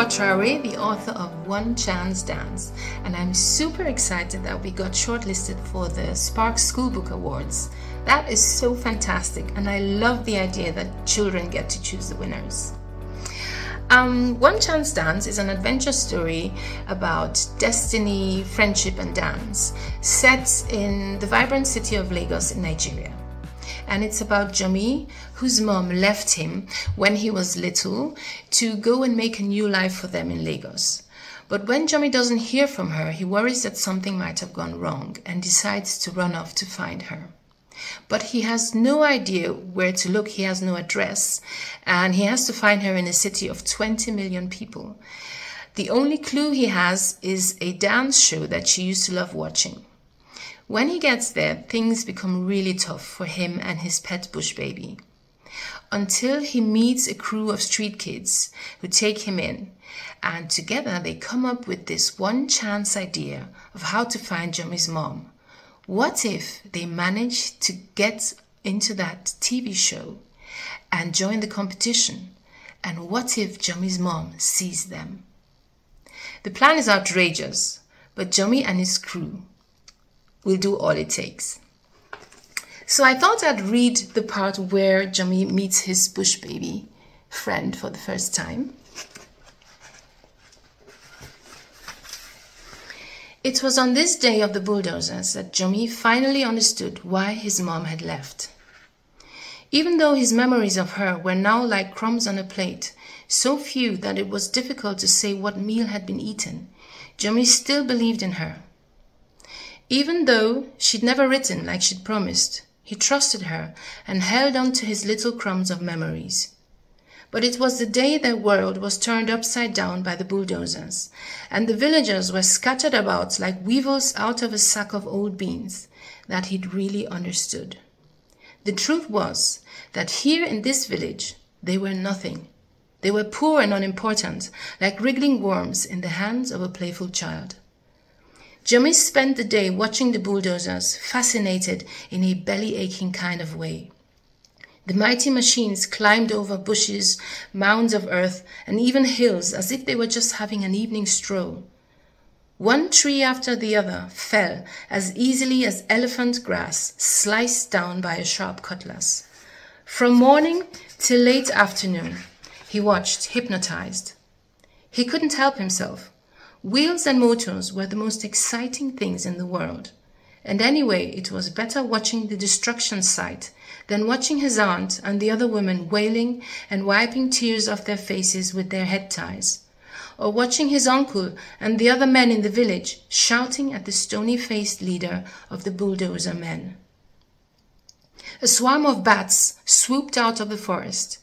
Efua Traoré, the author of One Chance Dance, and I'm super excited that we got shortlisted for the Spark School Book Awards. That is so fantastic, and I love the idea that children get to choose the winners. One Chance Dance is an adventure story about destiny, friendship, and dance, set in the vibrant city of Lagos in Nigeria. And it's about Jomi, whose mom left him when he was little to go and make a new life for them in Lagos. But when Jomi doesn't hear from her, he worries that something might have gone wrong and decides to run off to find her. But he has no idea where to look, he has no address, and he has to find her in a city of 20 million people. The only clue he has is a dance show that she used to love watching. When he gets there, things become really tough for him and his pet bush baby, until he meets a crew of street kids who take him in, and together they come up with this one chance idea of how to find Jomi's mom. What if they manage to get into that TV show and join the competition? And what if Jomi's mom sees them? The plan is outrageous, but Jomi and his crew will do all it takes. So I thought I'd read the part where Jomi meets his bush baby friend for the first time. It was on this day of the bulldozers that Jomi finally understood why his mom had left. Even though his memories of her were now like crumbs on a plate, so few that it was difficult to say what meal had been eaten, Jomi still believed in her. Even though she'd never written like she'd promised, he trusted her and held on to his little crumbs of memories. But it was the day their world was turned upside down by the bulldozers, and the villagers were scattered about like weevils out of a sack of old beans, that he'd really understood. The truth was that here in this village, they were nothing. They were poor and unimportant, like wriggling worms in the hands of a playful child. Jomi spent the day watching the bulldozers, fascinated in a belly-aching kind of way. The mighty machines climbed over bushes, mounds of earth, and even hills as if they were just having an evening stroll. One tree after the other fell as easily as elephant grass sliced down by a sharp cutlass. From morning till late afternoon, he watched, hypnotized. He couldn't help himself. Wheels and motors were the most exciting things in the world. And anyway, it was better watching the destruction site than watching his aunt and the other women wailing and wiping tears off their faces with their head ties, or watching his uncle and the other men in the village shouting at the stony-faced leader of the bulldozer men. A swarm of bats swooped out of the forest.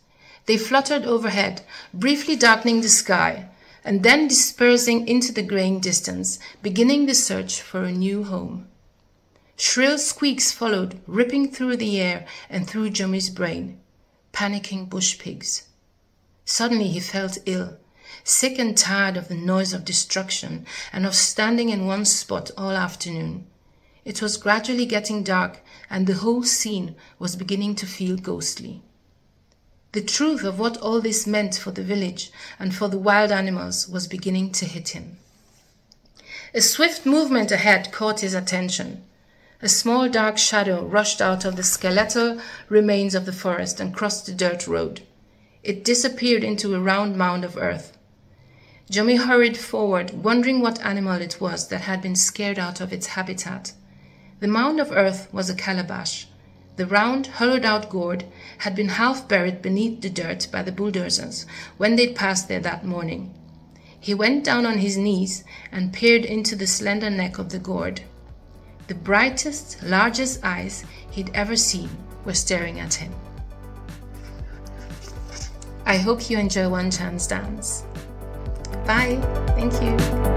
They fluttered overhead, briefly darkening the sky, and then dispersing into the graying distance, beginning the search for a new home. Shrill squeaks followed, ripping through the air and through Jomi's brain. Panicking bush pigs. Suddenly he felt ill, sick and tired of the noise of destruction and of standing in one spot all afternoon. It was gradually getting dark, and the whole scene was beginning to feel ghostly. The truth of what all this meant for the village and for the wild animals was beginning to hit him. A swift movement ahead caught his attention. A small dark shadow rushed out of the skeletal remains of the forest and crossed the dirt road. It disappeared into a round mound of earth. Jomi hurried forward, wondering what animal it was that had been scared out of its habitat. The mound of earth was a calabash. The round, hollowed-out gourd had been half buried beneath the dirt by the bulldozers when they'd passed there that morning. He went down on his knees and peered into the slender neck of the gourd. The brightest, largest eyes he'd ever seen were staring at him. I hope you enjoy One Chance Dance. Bye. Thank you.